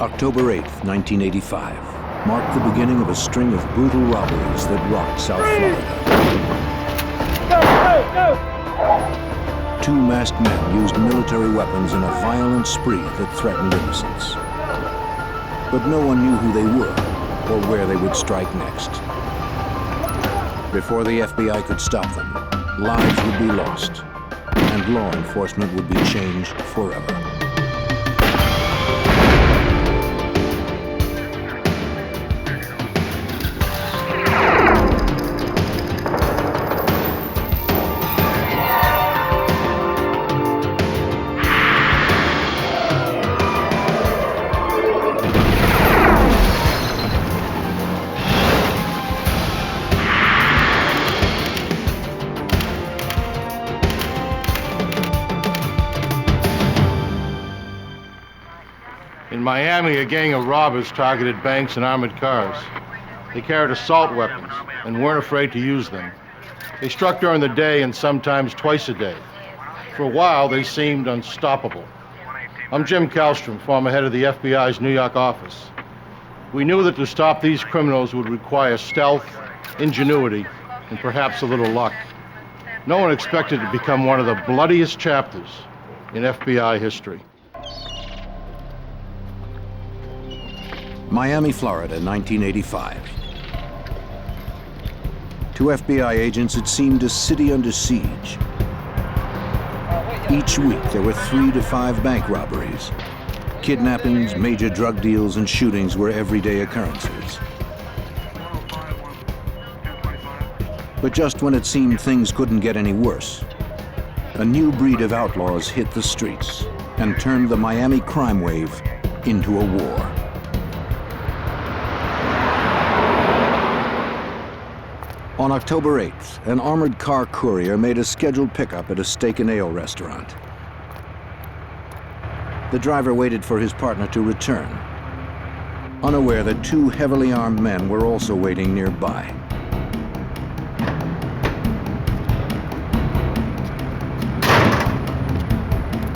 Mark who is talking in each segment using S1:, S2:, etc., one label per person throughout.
S1: October 8, 1985, marked the beginning of a string of brutal robberies that rocked South Florida. Two masked men used military weapons in a violent spree that threatened innocents. But no one knew who they were or where they would strike next. Before the FBI could stop them, lives would be lost, and law enforcement would be changed forever.
S2: In Miami, a gang of robbers targeted banks and armored cars. They carried assault weapons and weren't afraid to use them. They struck during the day and sometimes twice a day. For a while, they seemed unstoppable. I'm Jim Kallstrom, former head of the FBI's New York office. We knew that to stop these criminals would require stealth, ingenuity, and perhaps a little luck. No one expected to become one of the bloodiest chapters in FBI history.
S1: Miami, Florida, 1985. To FBI agents, it seemed a city under siege. Each week, there were 3 to 5 bank robberies. Kidnappings, major drug deals, and shootings were everyday occurrences. But just when it seemed things couldn't get any worse, a new breed of outlaws hit the streets and turned the Miami crime wave into a war. On October 8th, an armored car courier made a scheduled pickup at a steak and ale restaurant. The driver waited for his partner to return, unaware that 2 heavily armed men were also waiting nearby.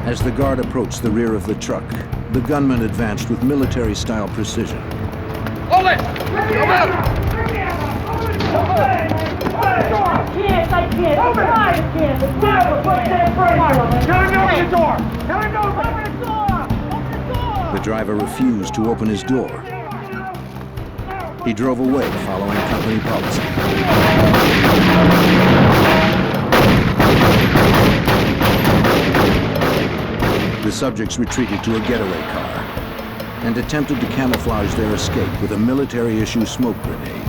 S1: As the guard approached the rear of the truck, the gunman advanced with military-style precision.
S3: Hold it! Come out! I can't. Open the door! Open the door!
S1: The driver refused to open his door. He drove away following company policy. The subjects retreated to a getaway car and attempted to camouflage their escape with a military-issue smoke grenade.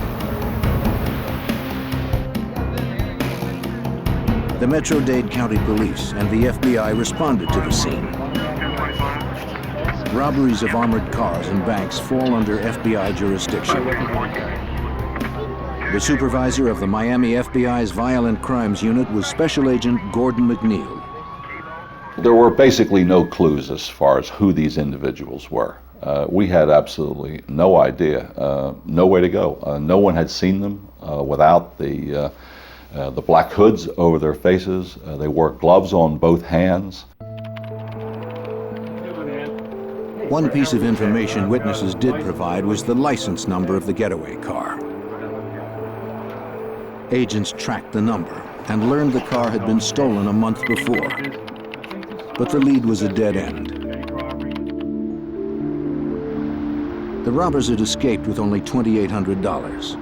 S1: The Metro-Dade County Police and the FBI responded to the scene. Robberies of armored cars and banks fall under FBI jurisdiction. The supervisor of the Miami FBI's Violent Crimes Unit was Special Agent Gordon McNeil.
S4: There were basically no clues as far as who these individuals were. We had absolutely no idea, no way to go. No one had seen them without the black hoods over their faces. They wore gloves on both hands.
S1: One piece of information witnesses did provide was the license number of the getaway car. Agents tracked the number and learned the car had been stolen a month before. But the lead was a dead end. The robbers had escaped with only $2,800.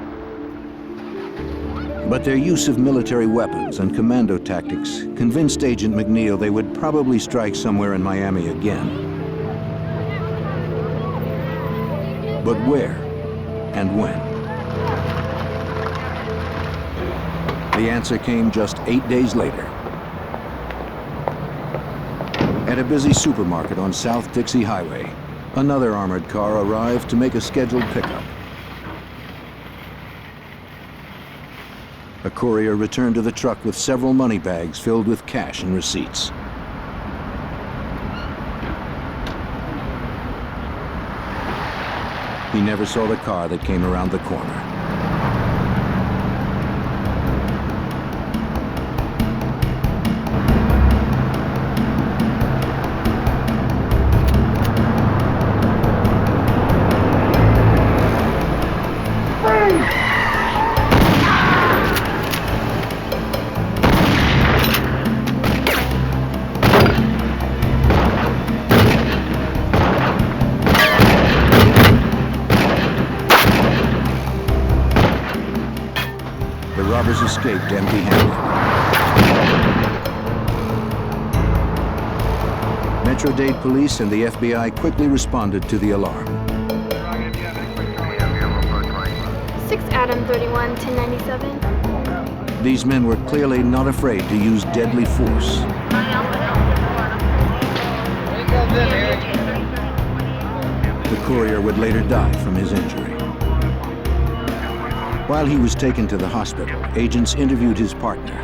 S1: But their use of military weapons and commando tactics convinced Agent McNeil they would probably strike somewhere in Miami again. But where and when? The answer came just 8 days later. At a busy supermarket on South Dixie Highway, another armored car arrived to make a scheduled pickup. A courier returned to the truck with several money bags filled with cash and receipts. He never saw the car that came around the corner. escaped empty-handed. Metro-Dade police and the FBI quickly responded to the alarm.
S5: 6 Adam 31 1097.
S1: These men were clearly not afraid to use deadly force. The courier would later die from his injury. While he was taken to the hospital, agents interviewed his partner.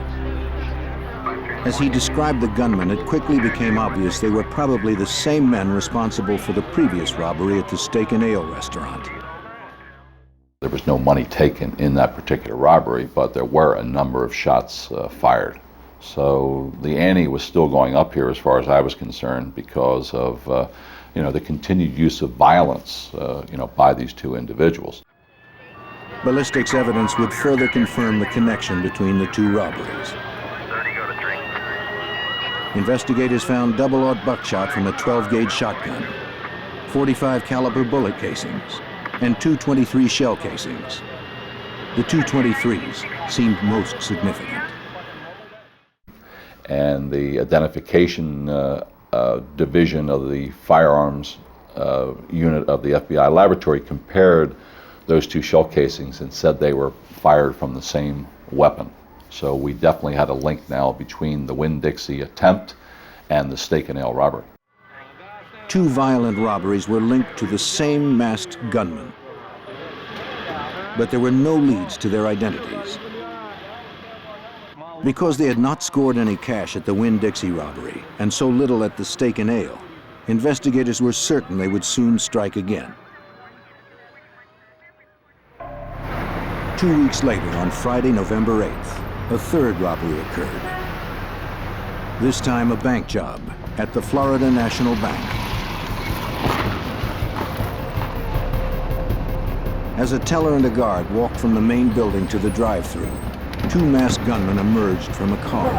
S1: As he described the gunmen, it quickly became obvious they were probably the same men responsible for the previous robbery at the Steak and Ale restaurant.
S4: There was no money taken in that particular robbery, but there were a number of shots fired. So the ante was still going up here as far as I was concerned because of the continued use of violence by these two individuals.
S1: Ballistics evidence would further confirm the connection between the two robberies. Investigators found double-aught buckshot from a 12-gauge shotgun, 45 caliber bullet casings, and 223 shell casings. The 223s seemed most significant.
S4: And the identification division of the firearms unit of the FBI laboratory compared those two shell casings and said they were fired from the same weapon. So we definitely had a link now between the Winn-Dixie attempt and the Steak and Ale robbery.
S1: Two violent robberies were linked to the same masked gunman, but there were no leads to their identities. Because they had not scored any cash at the Winn-Dixie robbery and so little at the Steak and Ale, investigators were certain they would soon strike again. 2 weeks later, on Friday, November 8th, a third robbery occurred. This time a bank job at the Florida National Bank. As a teller and a guard walked from the main building to the drive-thru, two masked gunmen emerged from a car.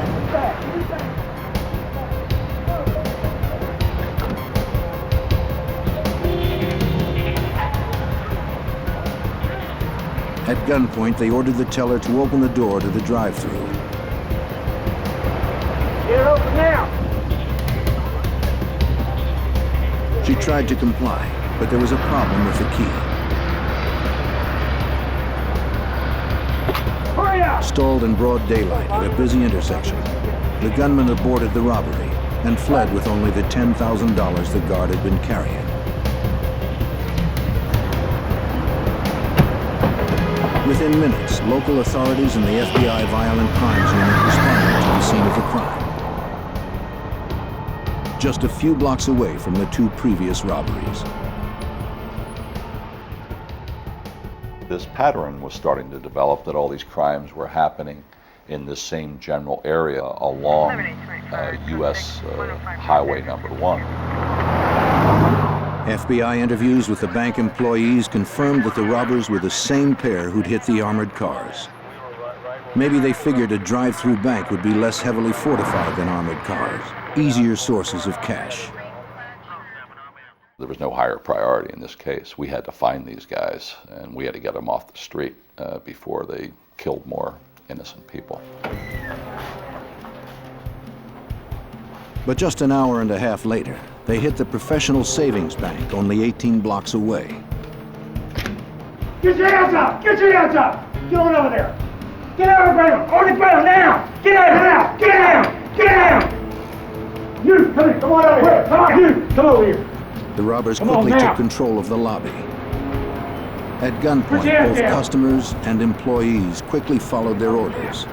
S1: At gunpoint, they ordered the teller to open the door to the drive-thru.
S3: Get it open now!
S1: She tried to comply, but there was a problem with the key.
S3: Hurry up!
S1: Stalled in broad daylight at a busy intersection, the gunman aborted the robbery and fled with only the $10,000 the guard had been carrying. Within minutes, local authorities and the FBI Violent Crimes Unit responded to the scene of the crime. Just a few blocks away from the two previous robberies.
S4: This pattern was starting to develop that all these crimes were happening in this same general area along U.S. Highway number 1.
S1: FBI interviews with the bank employees confirmed that the robbers were the same pair who'd hit the armored cars. Maybe they figured a drive-through bank would be less heavily fortified than armored cars, easier sources of cash.
S4: There was no higher priority in this case. We had to find these guys, and we had to get them off the street before they killed more innocent people.
S1: But just an hour and a half later, they hit the Professional Savings Bank only 18 blocks away.
S3: Get your hands up! Get your hands up! Get on over there! Get out of the ground! On the ground now! Get out! Get out! Get out! You, come here! Come on over here! Come on! You, come over here!
S1: The robbers
S3: Come on
S1: quickly
S3: now.
S1: took control of the lobby. At gunpoint,
S3: Put your hands
S1: both
S3: down.
S1: customers and employees quickly followed their orders.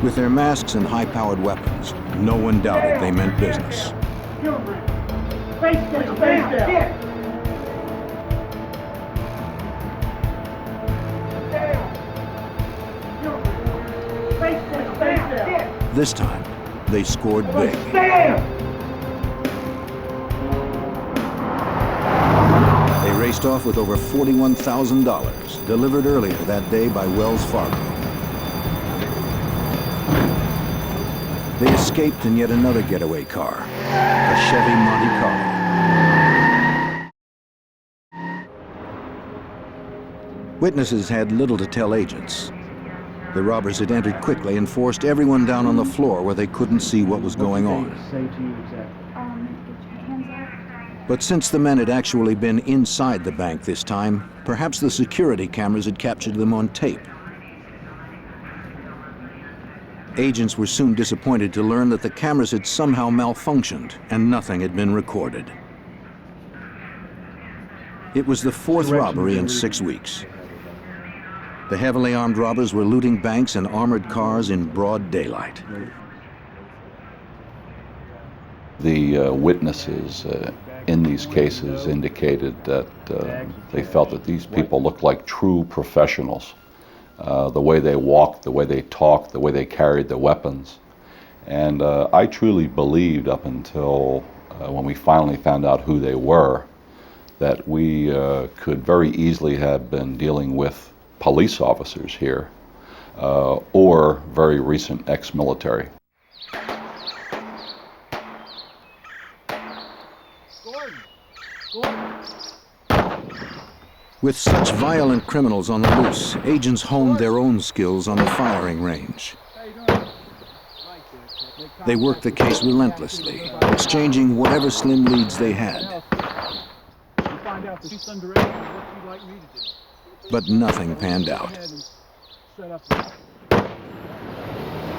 S1: With their masks and high-powered weapons, no one doubted they meant business.
S3: Face down! Face down!
S1: This time, they scored big.
S3: Stand!
S1: They raced off with over $41,000, delivered earlier that day by Wells Fargo. They escaped in yet another getaway car, a Chevy Monte Carlo. Witnesses had little to tell agents. The robbers had entered quickly and forced everyone down on the floor where they couldn't see what was going on. But since the men had actually been inside the bank this time, perhaps the security cameras had captured them on tape. Agents were soon disappointed to learn that the cameras had somehow malfunctioned and nothing had been recorded. It was the fourth robbery in 6 weeks. The heavily armed robbers were looting banks and armored cars in broad daylight.
S4: The witnesses in these cases indicated that they felt that these people looked like true professionals. The way they walked, the way they talked, the way they carried their weapons. And I truly believed up until when we finally found out who they were, that we could very easily have been dealing with police officers here or very recent ex-military.
S1: With such violent criminals on the loose, agents honed their own skills on the firing range. They worked the case relentlessly, exchanging whatever slim leads they had. But nothing panned out.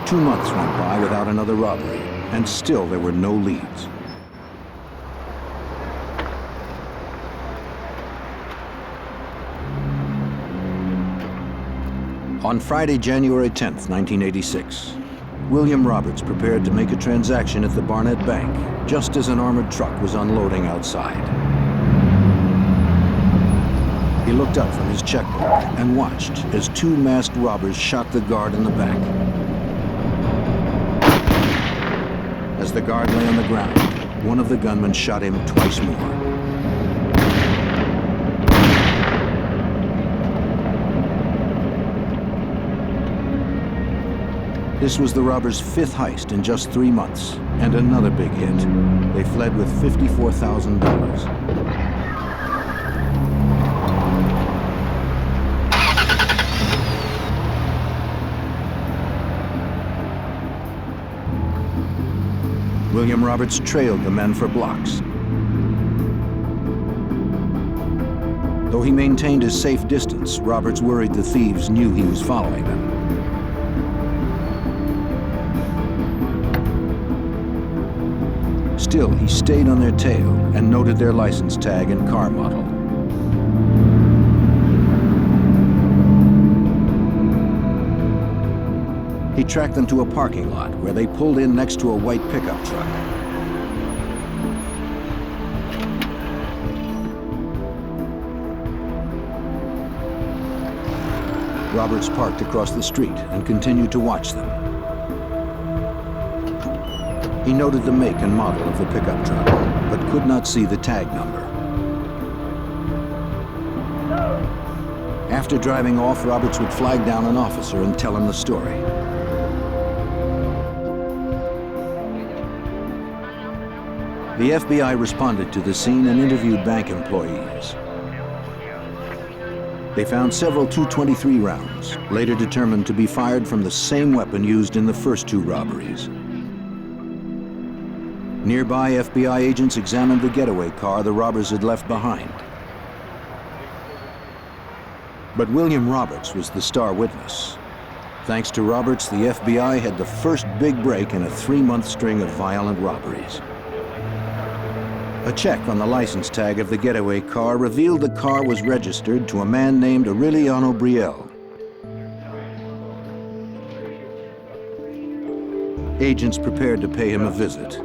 S1: 2 months went by without another robbery, and still there were no leads. On Friday, January 10th, 1986, William Roberts prepared to make a transaction at the Barnett Bank, just as an armored truck was unloading outside. He looked up from his checkbook and watched as 2 masked robbers shot the guard in the back. As the guard lay on the ground, one of the gunmen shot him twice more. This was the robbers' 5th heist in just 3 months, and another big hit. They fled with $54,000. William Roberts trailed the men for blocks. Though he maintained a safe distance, Roberts worried the thieves knew he was following them. Still, he stayed on their tail and noted their license tag and car model. He tracked them to a parking lot where they pulled in next to a white pickup truck. Roberts parked across the street and continued to watch them. He noted the make and model of the pickup truck, but could not see the tag number. After driving off, Roberts would flag down an officer and tell him the story. The FBI responded to the scene and interviewed bank employees. They found several .223 rounds, later determined to be fired from the same weapon used in the first 2 robberies. Nearby, FBI agents examined the getaway car the robbers had left behind. But William Roberts was the star witness. Thanks to Roberts, the FBI had the first big break in a 3-month string of violent robberies. A check on the license tag of the getaway car revealed the car was registered to a man named Aureliano Brielle. Agents prepared to pay him a visit.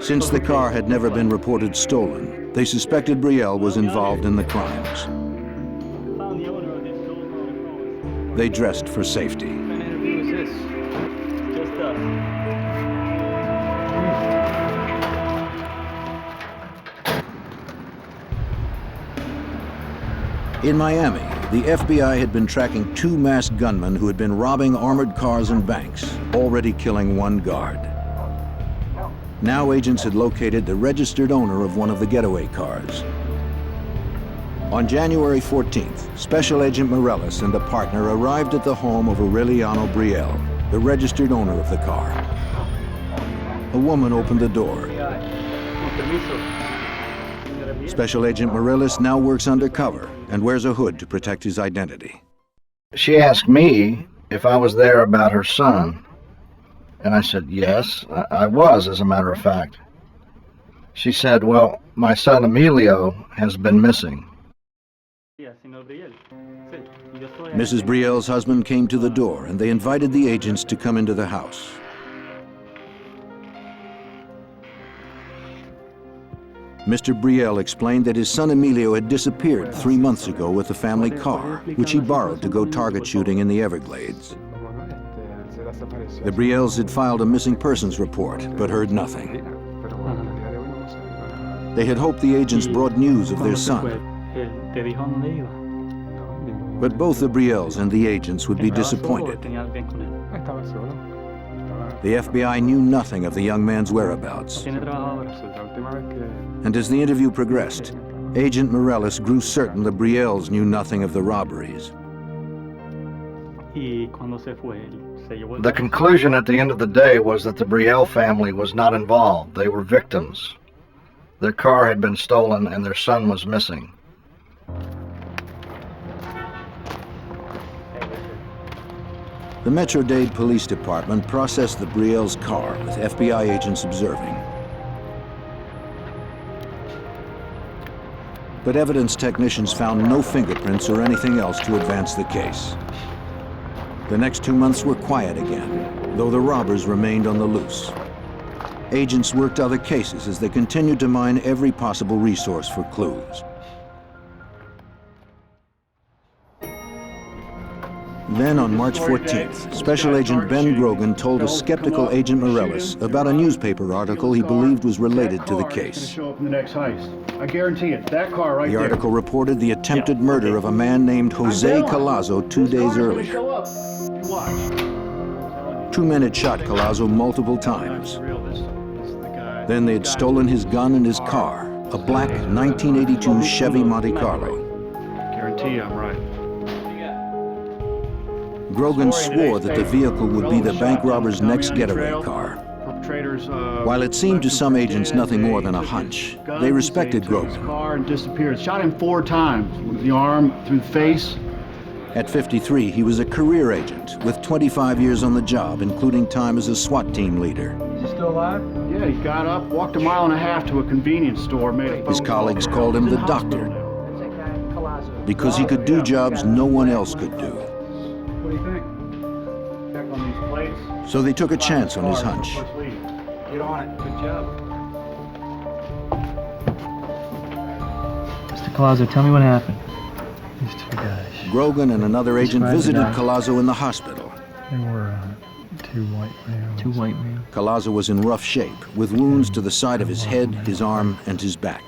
S1: Since the car had never been reported stolen, they suspected Brielle was involved in the crimes. They dressed for safety. In Miami, the FBI had been tracking 2 masked gunmen who had been robbing armored cars and banks, already killing 1 guard. Now agents had located the registered owner of one of the getaway cars. On January 14th, Special Agent Morales and a partner arrived at the home of Aureliano Brielle, the registered owner of the car. A woman opened the door. Special Agent Morales now works undercover and wears a hood to protect his identity.
S6: She asked me if I was there about her son, and I said, yes, I was, as a matter of fact. She said, well, my son Emilio has been missing.
S1: Mrs. Brielle's husband came to the door and they invited the agents to come into the house. Mr. Brielle explained that his son Emilio had disappeared 3 months ago with the family car, which he borrowed to go target shooting in the Everglades. The Brielles had filed a missing persons report, but heard nothing. They had hoped the agents brought news of their son. But both the Brielles and the agents would be disappointed. The FBI knew nothing of the young man's whereabouts. And as the interview progressed, Agent Morales grew certain the Brielles knew nothing of the robberies.
S6: The conclusion at the end of the day was that the Brielle family was not involved. They were victims. Their car had been stolen and their son was missing.
S1: The Metro-Dade Police Department processed the Brielle's car with FBI agents observing. But evidence technicians found no fingerprints or anything else to advance the case. The next 2 months were quiet again, though the robbers remained on the loose. Agents worked other cases as they continued to mine every possible resource for clues. Then on March 14th, Special Agent Ben Grogan told a skeptical Agent Morales about a newspaper article he believed was related to the case.
S3: I guarantee it. That car right
S1: The
S3: there.
S1: article reported the attempted murder of a man named Jose Collazo 2 days earlier. Two men had shot Collazo multiple times. Then they had stolen his gun and his car, a black 1982 Chevy Monte Carlo.
S3: Guarantee you I'm right.
S1: Grogan swore that the vehicle would be the bank robber's next getaway car. While it seemed to some agents nothing more than a hunch, they respected Grogan.
S3: Car and disappeared. Shot him 4 times with the arm, through the face.
S1: At 53, he was a career agent with 25 years on the job, including time as a SWAT team leader.
S3: Is he still alive? Yeah, he got up, walked 1.5 miles to a convenience store, made a phone
S1: His colleagues called him the doctor because he could do jobs no one else could do.
S3: What do you think? Check on these plates.
S1: So they took a chance on his hunch.
S3: Get on it. Good job.
S7: Mr. Collazo, tell me what happened. These 2 guys.
S1: Grogan and another agent visited Collazo in the hospital.
S7: They were 2 white males. 2 white males.
S1: Collazo was in rough shape, with wounds to the side of his head, his arm, and his back.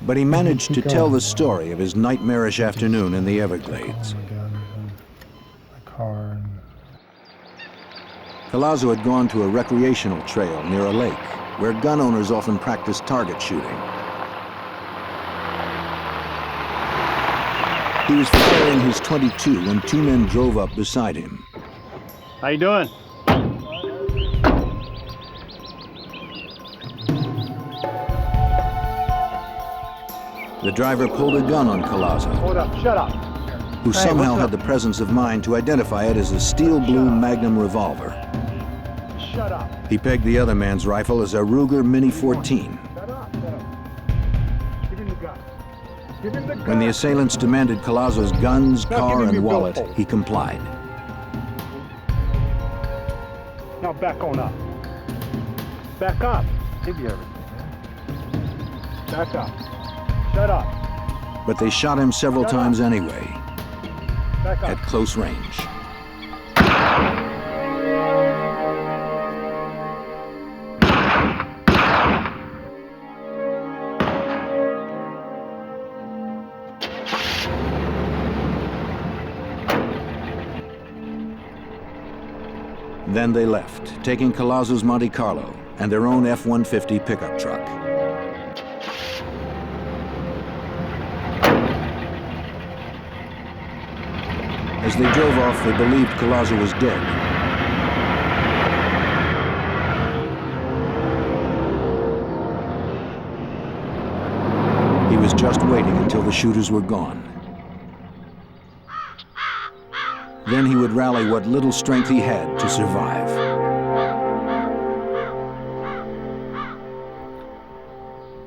S1: But he managed to tell the story of his nightmarish afternoon in the Everglades. Collazo had gone to a recreational trail near a lake, where gun owners often practice target shooting. He was firing his .22 when 2 men drove up beside him.
S3: How you doing?
S1: The driver pulled a gun on Collazo,
S3: Hold up. Shut up.
S1: who somehow had the presence of mind to identify it as a steel blue Magnum revolver.
S3: Shut up.
S1: He pegged the other man's rifle as a Ruger Mini 14.
S3: Shut up. Shut up. Give him the gun. Give him the gun.
S1: When the assailants demanded Collazo's guns, car, and wallet, he complied.
S3: Now back on up. Back up.
S7: Give you everything, man.
S3: Back up. Shut up.
S1: But they shot him several times anyway,
S3: Back
S1: at
S3: up.
S1: close range. Then they left, taking Collazo's Monte Carlo and their own F-150 pickup truck. As they drove off, they believed Collazo was dead. He was just waiting until the shooters were gone. Then he would rally what little strength he had to survive.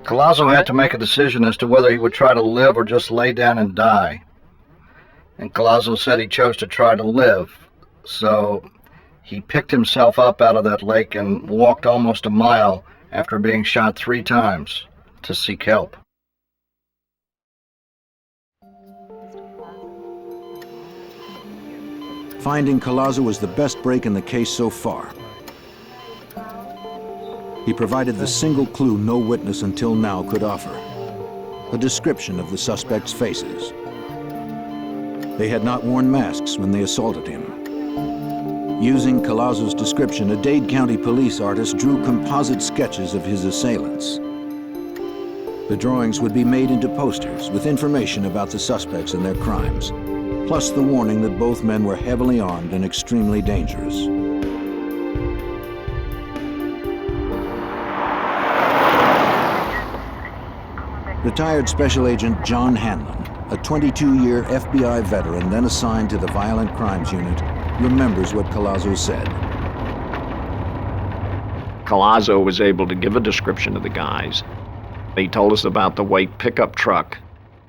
S6: Collazo had to make a decision as to whether he would try to live or just lay down and die. And Collazo said he chose to try to live. So he picked himself up out of that lake and walked almost a mile after being shot 3 times to seek help.
S1: Finding Collazo was the best break in the case so far. He provided the single clue no witness until now could offer: a description of the suspects' faces. They had not worn masks when they assaulted him. Using Collazo's description, a Dade County police artist drew composite sketches of his assailants. The drawings would be made into posters with information about the suspects and their crimes, plus the warning that both men were heavily armed and extremely dangerous. Retired Special Agent John Hanlon, a 22-year FBI veteran then assigned to the Violent Crimes Unit, remembers what Collazo said.
S8: Collazo was able to give a description of the guys. He told us about the white pickup truck.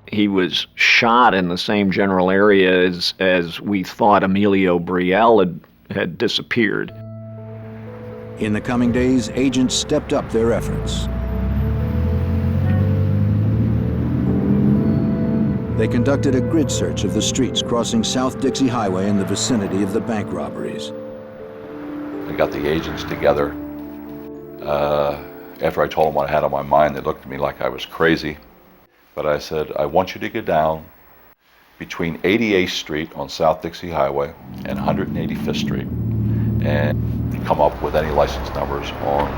S8: He was shot in the same general area as we thought Emilio Brielle had disappeared.
S1: In the coming days, agents stepped up their efforts. They conducted a grid search of the streets crossing South Dixie Highway in the vicinity of the bank robberies.
S4: I got the agents together. After I told them what I had on my mind, they looked at me like I was crazy. But I said, I want you to go down between 88th Street on South Dixie Highway and 185th Street and come up with any license numbers on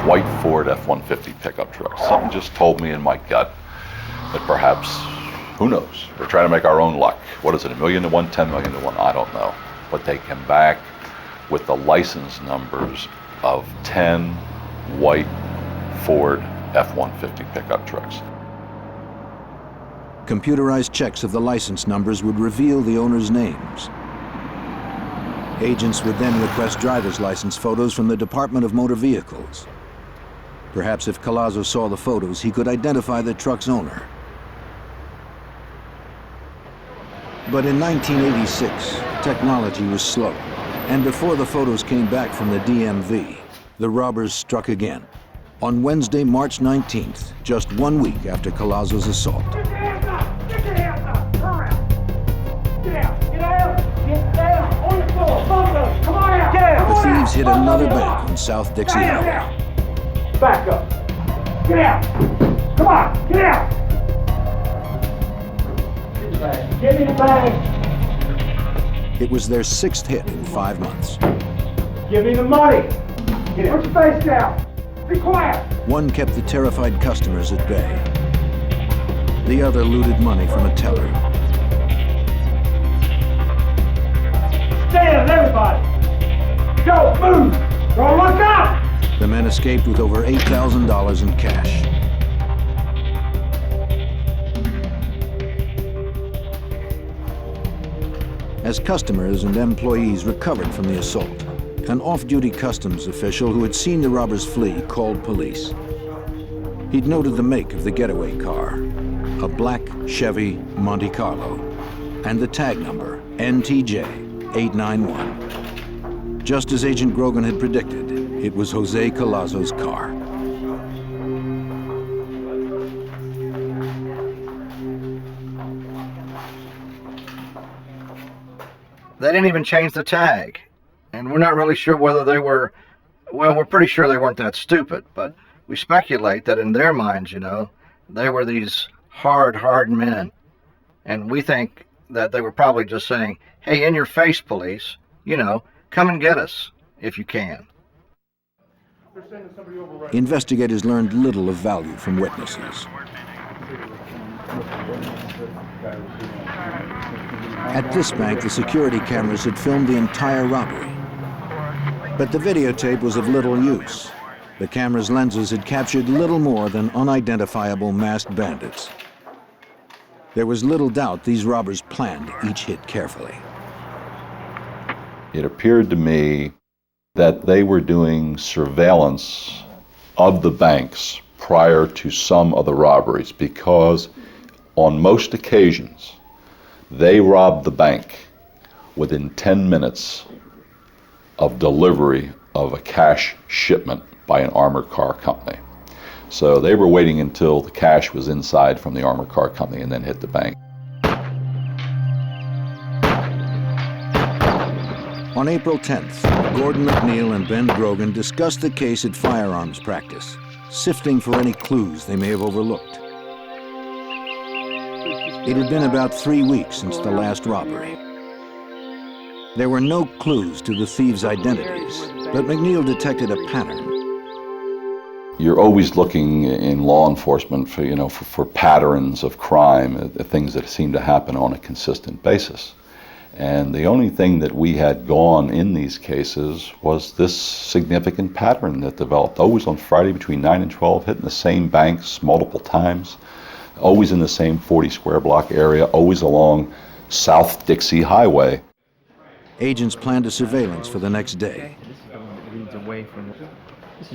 S4: white Ford F-150 pickup trucks. Something just told me in my gut that perhaps, who knows, we're trying to make our own luck. What is it, $1 million to 1, 10 million to 1? I don't know. But they came back with the license numbers of 10 white Ford F-150 pickup trucks.
S1: Computerized checks of the license numbers would reveal the owners' names. Agents would then request driver's license photos from the Department of Motor Vehicles. Perhaps if Collazo saw the photos, he could identify the truck's owner. But in 1986, technology was slow, and before the photos came back from the DMV, the robbers struck again. On Wednesday, March 19th, just 1 week after Collazo's assault.
S3: Get your hands up! Get your hands up! Turn around! Get out! Get out! Get down! On the floor! Both of them! Come on out! Get out!
S1: The thieves hit another bank on South Dixie Highway.
S3: Back up! Get out! Come on! Get out! Give me the bag! Give me the bag!
S1: It was their 6th hit in 5 months.
S3: Give me the money! Get out! Put your face down! Be quiet!
S1: One kept the terrified customers at bay. The other looted money from a teller.
S3: Stand, everybody! Go, move! Don't look up!
S1: The men escaped with over $8,000 in cash. As customers and employees recovered from the assault, an off-duty customs official who had seen the robbers flee called police. He'd noted the make of the getaway car, a black Chevy Monte Carlo, and the tag number, NTJ 891. Just as Agent Grogan had predicted, it was Jose Collazo's car.
S6: They didn't even change the tag. And we're not really sure whether they were, well, we're pretty sure they weren't that stupid, but we speculate that in their minds, you know, they were these hard men. And we think that they were probably just saying, hey, in your face, police, you know, come and get us if you can.
S1: Investigators learned little of value from witnesses. At this bank, the security cameras had filmed the entire robbery. But the videotape was of little use. The camera's lenses had captured little more than unidentifiable masked bandits. There was little doubt these robbers planned each hit carefully.
S4: It appeared to me that they were doing surveillance of the banks prior to some of the robberies, because on most occasions they robbed the bank within 10 minutes of delivery of a cash shipment by an armored car company. So they were waiting until the cash was inside from the armored car company and then hit the bank.
S1: On April 10th, Gordon McNeil and Ben Grogan discussed the case at firearms practice, sifting for any clues they may have overlooked. It had been about 3 weeks since the last robbery. There were no clues to the thieves' identities, but McNeil detected a pattern.
S4: You're always looking in law enforcement for patterns of crime, things that seem to happen on a consistent basis. And the only thing that we had gone in these cases was this significant pattern that developed, always on Friday between 9 and 12, hitting the same banks multiple times, always in the same 40 square block area, always along South Dixie Highway.
S1: Agents planned a surveillance for the next day.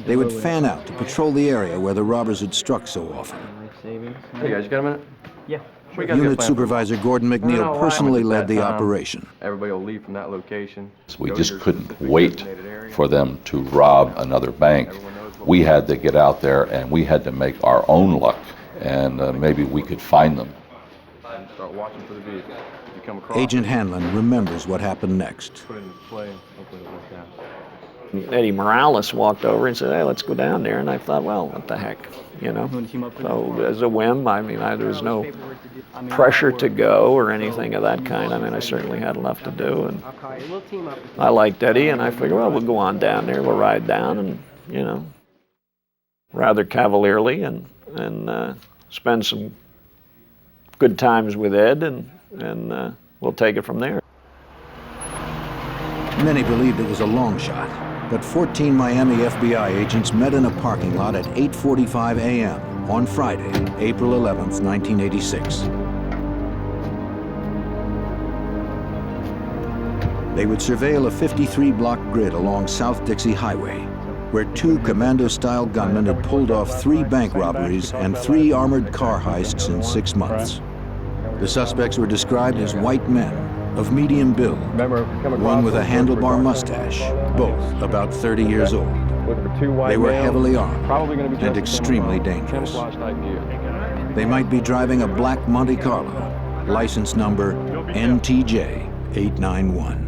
S1: They would fan out to patrol the area where the robbers had struck so often.
S9: Hey guys, you got a minute? Yeah.
S1: Unit Supervisor Gordon McNeil personally led the operation.
S9: Everybody will leave from that location.
S4: We just couldn't wait for them to rob another bank. We had to get out there and we had to make our own luck, and maybe we could find them.
S9: Start watching for the vehicle. If you come across
S1: Agent Hanlon remembers what happened next.
S9: put it into play, hopefully it'll work out.
S8: Eddie Morales walked over and said, "Hey, let's go down there." And I thought, well, what the heck, you know? So as a whim, I mean, there was no pressure to go or anything of that kind. I mean, I certainly had enough to do, and I liked Eddie, and I figured, well, we'll go on down there, we'll ride down, and rather cavalierly, and spend some good times with Ed, and we'll take it from there.
S1: Many believed it was a long shot, but 14 Miami FBI agents met in a parking lot at 8:45 a.m. on Friday, April 11th, 1986. They would surveil a 53-block grid along South Dixie Highway, where 2 commando-style gunmen had pulled off 3 bank robberies and 3 armored car heists in 6 months. The suspects were described as white men, of medium build, one with a handlebar mustache, both about 30 years old. They were heavily armed and extremely dangerous. They might be driving a black Monte Carlo, license number NTJ 891.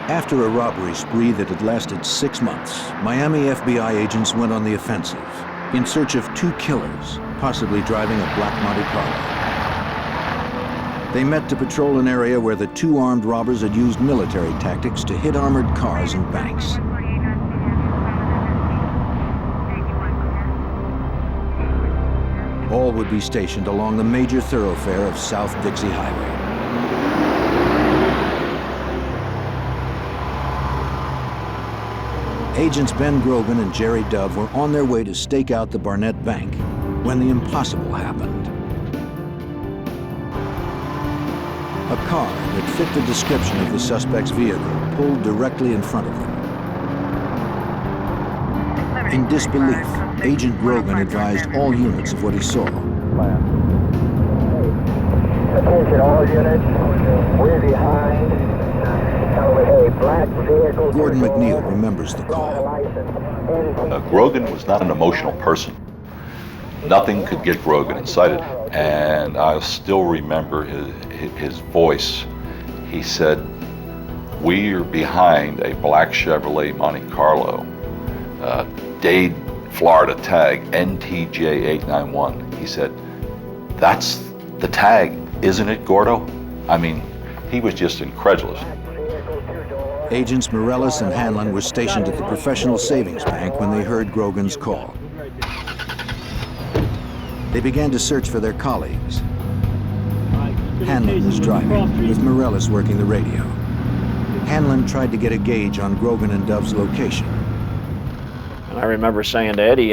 S1: After a robbery spree that had lasted 6 months, Miami FBI agents went on the offensive in search of 2 killers, possibly driving a black Monte Carlo. They met to patrol an area where the 2 armed robbers had used military tactics to hit armored cars and banks. All would be stationed along the major thoroughfare of South Dixie Highway. Agents Ben Grogan and Jerry Dove were on their way to stake out the Barnett Bank when the impossible happened. A car that fit the description of the suspect's vehicle pulled directly in front of them. In disbelief, Agent Grogan advised all units of what he saw.
S10: Attention all units, we're behind.
S1: Gordon McNeil remembers the call.
S4: Grogan was not an emotional person. Nothing could get Grogan excited. And I still remember his voice. He said, "We are behind a black Chevrolet Monte Carlo, Dade, Florida tag, NTJ 891. He said, "That's the tag, isn't it, Gordo?" I mean, he was just incredulous.
S1: Agents Morales and Hanlon were stationed at the Professional Savings Bank when they heard Grogan's call. They began to search for their colleagues. Hanlon was driving, with Morellis working the radio. Hanlon tried to get a gauge on Grogan and Dove's location.
S8: And I remember saying to Eddie,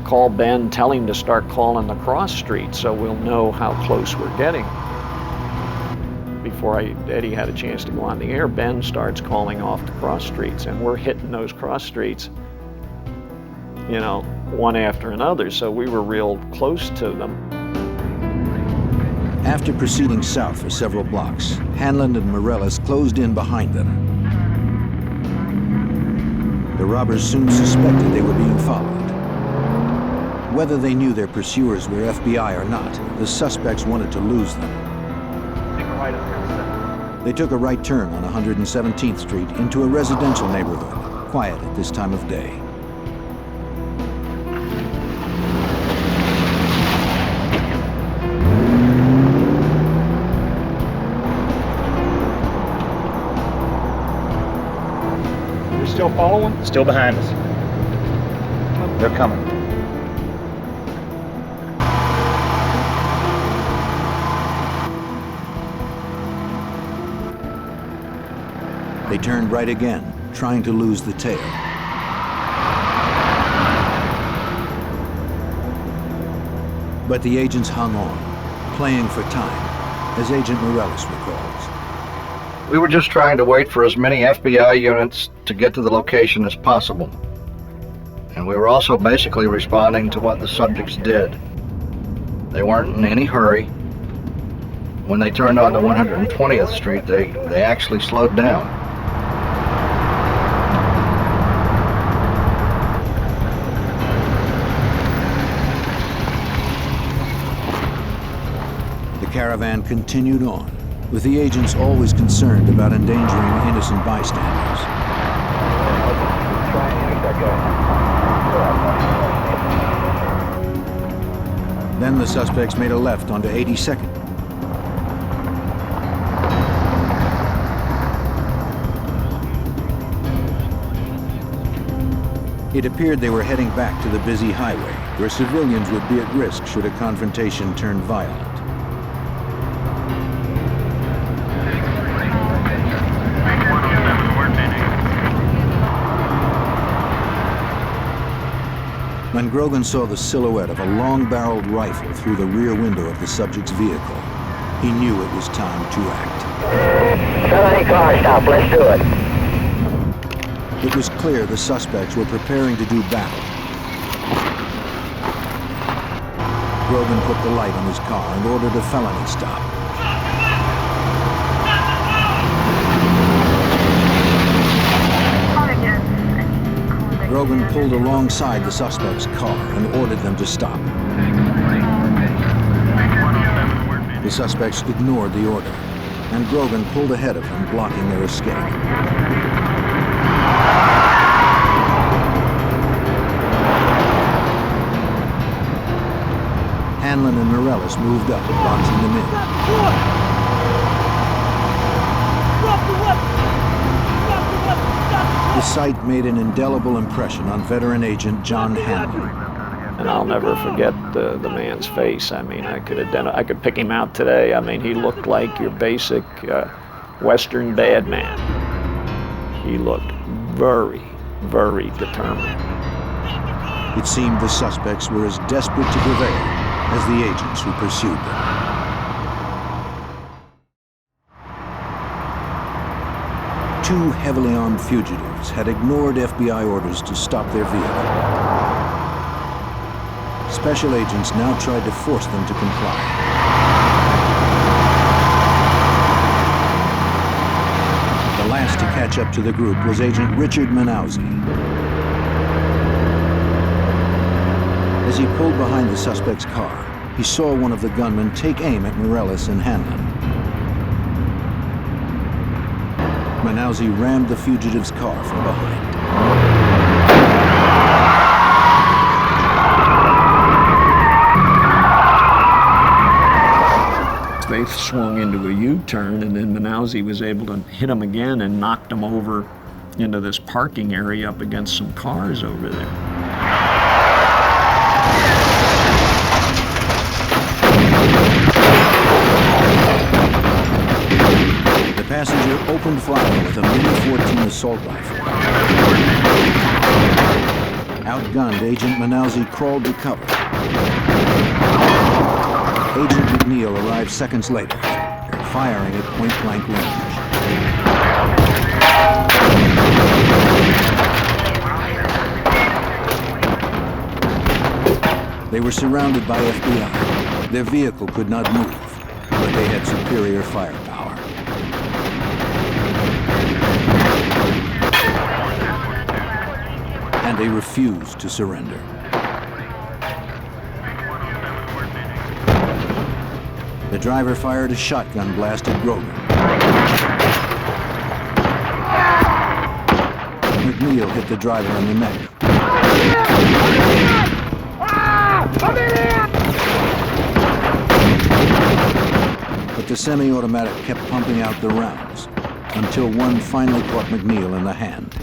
S8: call Ben, tell him to start calling the cross streets so we'll know how close we're getting. Before Eddie had a chance to go on the air, Ben starts calling off the cross streets, and we're hitting those cross streets, one after another, so we were real close to them.
S1: After proceeding south for several blocks, Hanlon and Morellis closed in behind them. The robbers soon suspected they were being followed. Whether they knew their pursuers were FBI or not, the suspects wanted to lose them. They took a right turn on 117th Street into a residential neighborhood, quiet at this time of day.
S3: Still following?
S11: Still behind us. They're coming.
S1: They turned right again, trying to lose the tail. But the agents hung on, playing for time, as Agent Morellis recalls.
S6: We were just trying to wait for as many FBI units to get to the location as possible. And we were also basically responding to what the subjects did. They weren't in any hurry. When they turned onto 120th Street, they actually slowed down.
S1: The caravan continued on, with the agents always concerned about endangering innocent bystanders. Then the suspects made a left onto 82nd. It appeared they were heading back to the busy highway, where civilians would be at risk should a confrontation turn violent. When Grogan saw the silhouette of a long-barreled rifle through the rear window of the subject's vehicle, he knew it was time to act.
S10: Shut any car stop, let's do it.
S1: It was clear the suspects were preparing to do battle. Grogan put the light on his car and ordered a felony stop. Grogan pulled alongside the suspect's car and ordered them to stop. The suspects ignored the order, and Grogan pulled ahead of them, blocking their escape. Hanlon and Morellis moved up, boxing them in. The sight made an indelible impression on veteran agent John Hanlon.
S8: And I'll never forget the man's face. I could pick him out today. He looked like your basic Western bad man. He looked very, very determined.
S1: It seemed the suspects were as desperate to prevail as the agents who pursued them. Two heavily armed fugitives had ignored FBI orders to stop their vehicle. Special agents now tried to force them to comply. The last to catch up to the group was Agent Richard Manauzi. As he pulled behind the suspect's car, he saw one of the gunmen take aim at Morellis and Hanlon. Manauzi rammed the fugitive's car from behind.
S8: They swung into a U-turn, and then Manauzi was able to hit him again and knocked him over into this parking area up against some cars over there.
S1: passenger opened fire with a Mini-14 assault rifle. Outgunned, Agent Manalzi crawled to cover. Agent McNeil arrived seconds later, firing at point-blank range. They were surrounded by FBI. Their vehicle could not move, but they had superior firepower. And they refused to surrender. The driver fired a shotgun blast at Grogan. McNeil hit the driver in the neck. But the semi-automatic kept pumping out the rounds until one finally caught McNeil in the hand.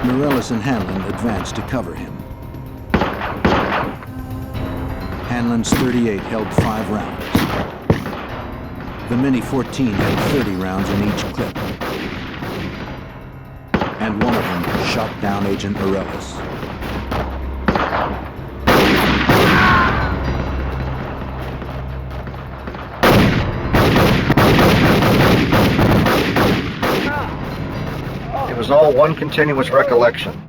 S1: Morellis and Hanlon advanced to cover him. Hanlon's .38 held 5 rounds. The Mini-14 had 30 rounds in each clip. And one of them shot down Agent Morellis.
S6: It was all one continuous recollection.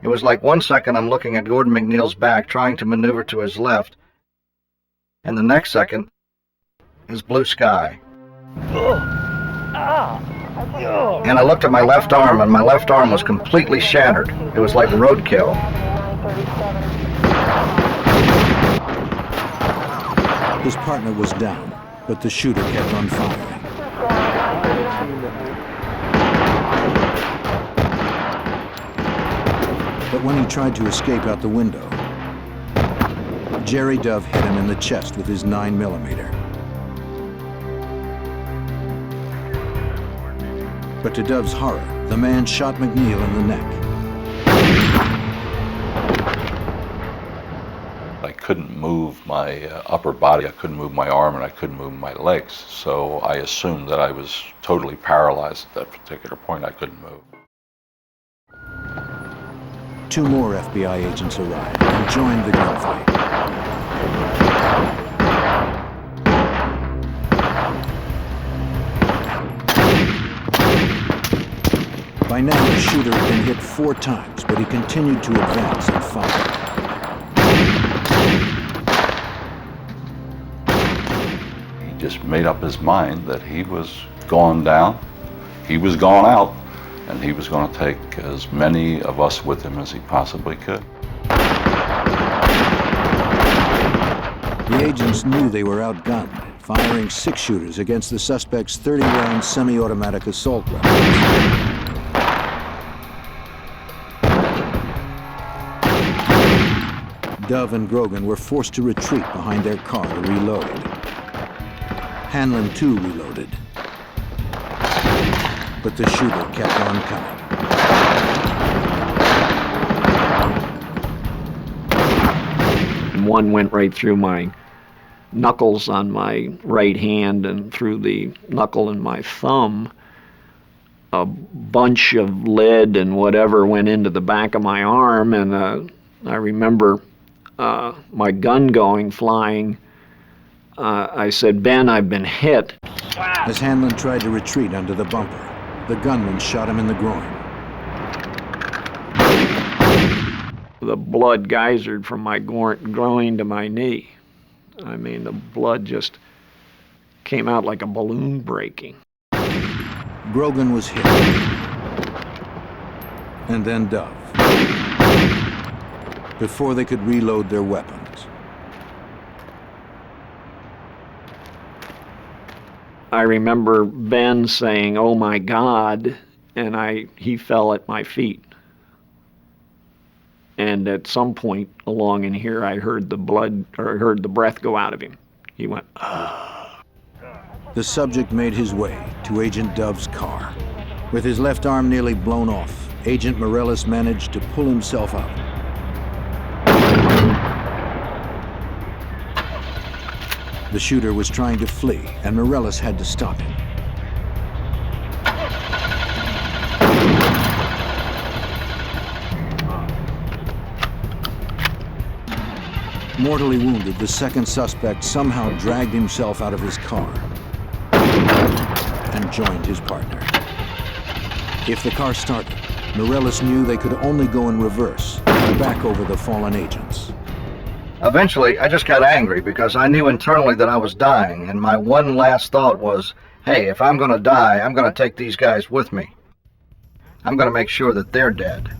S6: It was like 1 second I'm looking at Gordon McNeil's back, trying to maneuver to his left, and the next second is blue sky. And I looked at my left arm, and my left arm was completely shattered. It was like roadkill.
S1: His partner was down, but the shooter kept on firing. But when he tried to escape out the window, Jerry Dove hit him in the chest with his 9mm. But to Dove's horror, the man shot McNeil in the neck.
S4: I couldn't move my upper body, I couldn't move my arm, and I couldn't move my legs. So I assumed that I was totally paralyzed at that particular point. I couldn't move.
S1: 2 more FBI agents arrived and joined the gunfight. By now, the shooter had been hit 4 times, but he continued to advance and fire.
S4: He just made up his mind that he was going down, he was going out, and he was going to take as many of us with him as he possibly could.
S1: The agents knew they were outgunned, firing 6 shooters against the suspect's 30-round semi-automatic assault weapons. Dove and Grogan were forced to retreat behind their car to reload. Hanlon, too, reloaded. But the shooter kept on coming.
S8: One went right through my knuckles on my right hand and through the knuckle in my thumb. A bunch of lead and whatever went into the back of my arm, and I remember my gun flying. I said, "Ben, I've been hit."
S1: As Hanlon tried to retreat under the bumper, the gunman shot him in the groin.
S8: The blood geysered from my groin to my knee. I mean, the blood just came out like a balloon breaking.
S1: Grogan was hit. And then Dove. Before they could reload their weapons.
S8: I remember Ben saying, "Oh my God," and he fell at my feet. And at some point along in here, I heard the breath go out of him. He went, "Ah."
S1: The subject made his way to Agent Dove's car. With his left arm nearly blown off, Agent Morellis managed to pull himself out. The shooter was trying to flee, and Morellis had to stop him. Mortally wounded, the second suspect somehow dragged himself out of his car and joined his partner. If the car started, Morellis knew they could only go in reverse and back over the fallen agents.
S6: Eventually, I just got angry because I knew internally that I was dying, and my one last thought was, hey, if I'm going to die, I'm going to take these guys with me. I'm going to make sure that they're dead.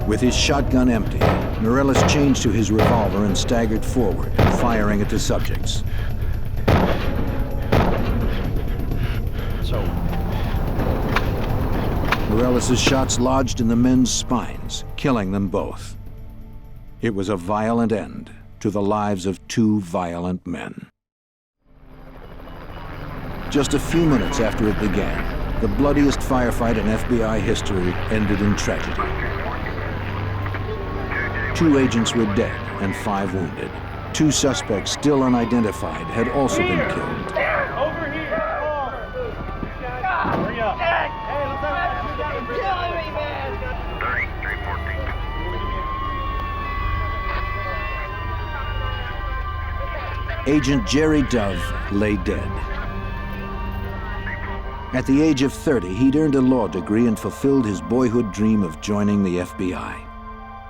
S1: With his shotgun empty, Morellis changed to his revolver and staggered forward, firing at the subjects. Morellis' shots lodged in the men's spines, killing them both. It was a violent end to the lives of two violent men. Just a few minutes after it began, the bloodiest firefight in FBI history ended in tragedy. 2 agents were dead and 5 wounded. 2 suspects still unidentified had also been killed.
S3: Over here! Hurry up! Hey, let's have a killing me, man!
S1: 3314. Agent Jerry Dove lay dead. At the age of 30, he'd earned a law degree and fulfilled his boyhood dream of joining the FBI.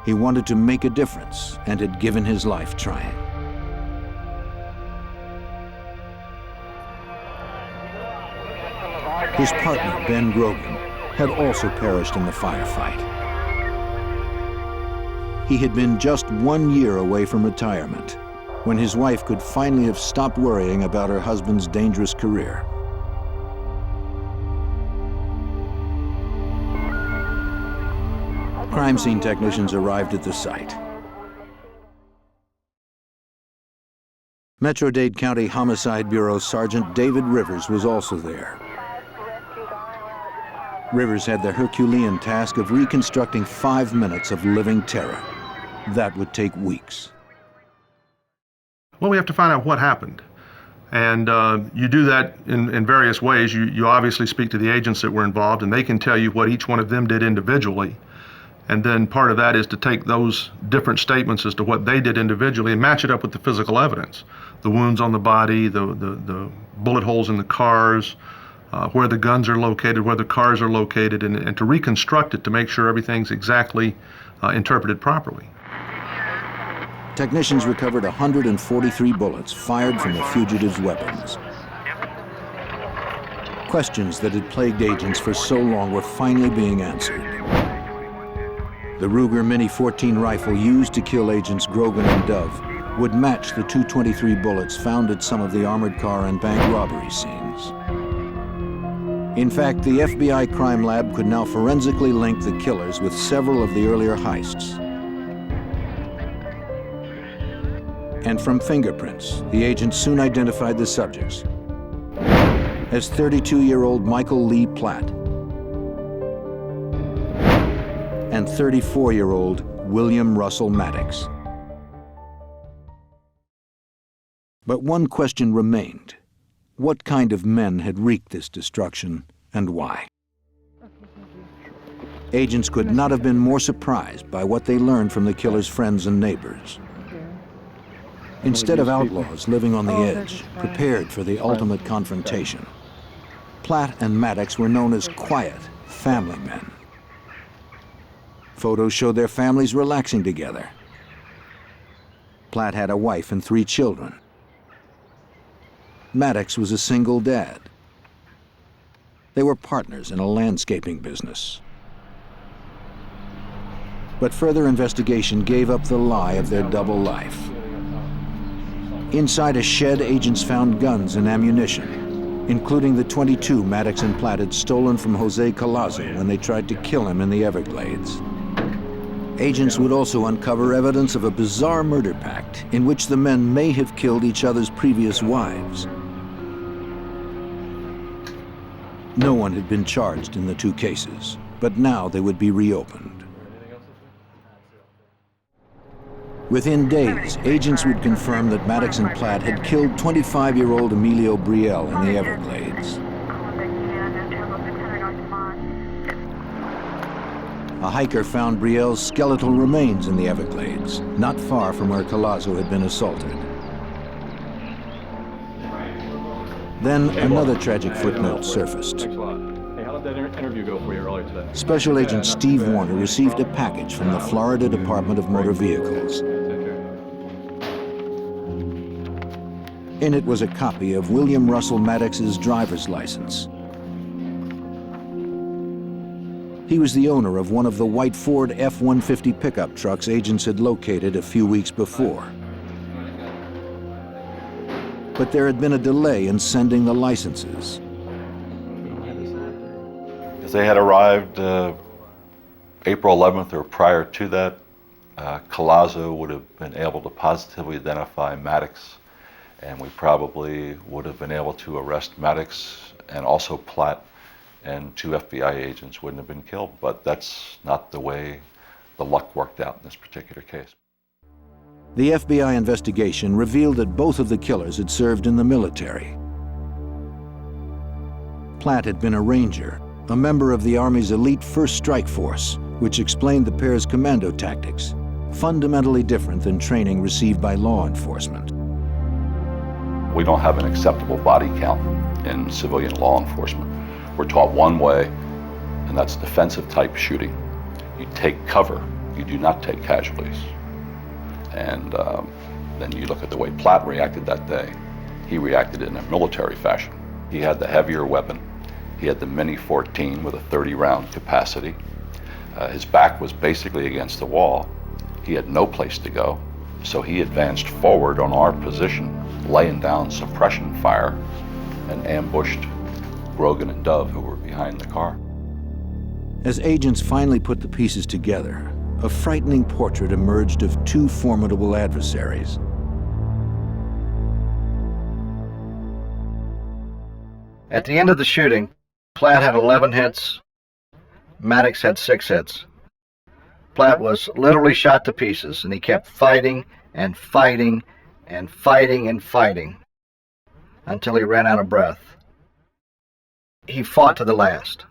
S1: He wanted to make a difference and had given his life trying. His partner, Ben Grogan, had also perished in the firefight. He had been just 1 year away from retirement when his wife could finally have stopped worrying about her husband's dangerous career. Crime scene technicians arrived at the site. Metro-Dade County Homicide Bureau Sergeant David Rivers was also there. Rivers had the Herculean task of reconstructing 5 minutes of living terror. That would take weeks.
S12: Well, we have to find out what happened. And you do that in various ways. You obviously speak to the agents that were involved, and they can tell you what each one of them did individually. And then part of that is to take those different statements as to what they did individually and match it up with the physical evidence. The wounds on the body, the bullet holes in the cars, where the guns are located, where the cars are located, and to reconstruct it to make sure everything's exactly interpreted properly.
S1: Technicians recovered 143 bullets fired from the fugitives' weapons. Questions that had plagued agents for so long were finally being answered. The Ruger Mini 14 rifle used to kill agents Grogan and Dove would match the .223 bullets found at some of the armored car and bank robbery scenes. In fact, the FBI crime lab could now forensically link the killers with several of the earlier heists. And from fingerprints, the agents soon identified the subjects as 32-year-old Michael Lee Platt and 34-year-old William Russell Maddox. But one question remained. What kind of men had wreaked this destruction, and why? Agents could not have been more surprised by what they learned from the killer's friends and neighbors. Instead of outlaws living on the edge, prepared for the ultimate confrontation, Platt and Maddox were known as quiet, family men. Photos showed their families relaxing together. Platt had a wife and 3 children. Maddox was a single dad. They were partners in a landscaping business. But further investigation gave up the lie of their double life. Inside a shed, agents found guns and ammunition, including the .22 Maddox and Platt had stolen from Jose Collazo when they tried to kill him in the Everglades. Agents would also uncover evidence of a bizarre murder pact in which the men may have killed each other's previous wives. No one had been charged in the two cases, but now they would be reopened. Within days, agents would confirm that Maddox and Platt had killed 25-year-old Emilio Brielle in the Everglades. A hiker found Brielle's skeletal remains in the Everglades, not far from where Collazo had been assaulted. Then another tragic footnote surfaced.
S9: Thanks a lot. Hey, how did that interview go for you earlier today?
S1: Special Agent Steve Warner received a package from the Florida Department of Motor Vehicles. In it was a copy of William Russell Maddox's driver's license. He was the owner of one of the white Ford F-150 pickup trucks agents had located a few weeks before. But there had been a delay in sending the licenses.
S4: If they had arrived April 11th or prior to that, Collazo would have been able to positively identify Maddox, and we probably would have been able to arrest Maddox and also Platt, and 2 FBI agents wouldn't have been killed. But that's not the way the luck worked out in this particular case.
S1: The FBI investigation revealed that both of the killers had served in the military. Platt had been a ranger, a member of the Army's elite First Strike Force, which explained the pair's commando tactics, fundamentally different than training received by law enforcement.
S4: We don't have an acceptable body count in civilian law enforcement. We're taught one way, and that's defensive type shooting. You take cover, you do not take casualties. And then you look at the way Platt reacted that day. He reacted in a military fashion. He had the heavier weapon. He had the Mini 14 with a 30-round capacity. His back was basically against the wall. He had no place to go, so he advanced forward on our position, laying down suppression fire, and ambushed Grogan and Dove, who were behind the car.
S1: As agents finally put the pieces together, a frightening portrait emerged of 2 formidable adversaries.
S6: At the end of the shooting, Platt had 11 hits, Maddox had 6 hits. Platt was literally shot to pieces, and he kept fighting and fighting and fighting and fighting until he ran out of breath. He fought to the last.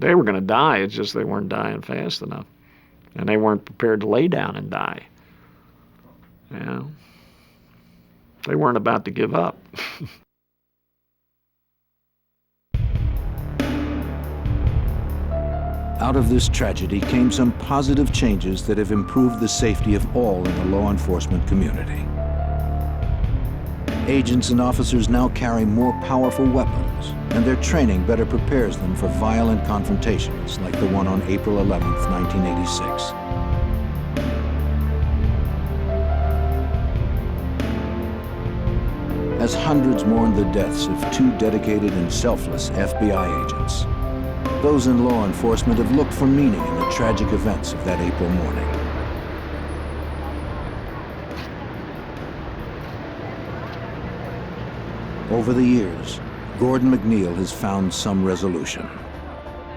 S8: They were going to die, it's just they weren't dying fast enough. And they weren't prepared to lay down and die. Yeah. They weren't about to give up.
S1: Out of this tragedy came some positive changes that have improved the safety of all in the law enforcement community. Agents and officers now carry more powerful weapons, and their training better prepares them for violent confrontations like the one on April 11th, 1986. As hundreds mourn the deaths of 2 dedicated and selfless FBI agents, those in law enforcement have looked for meaning in the tragic events of that April morning. Over the years, Gordon McNeil has found some resolution.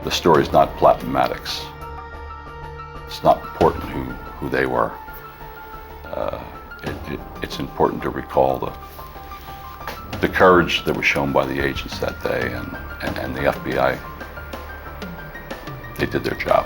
S4: The story's not Platt and Maddox. It's not important who they were. It's important to recall the courage that was shown by the agents that day and the FBI. They did their job.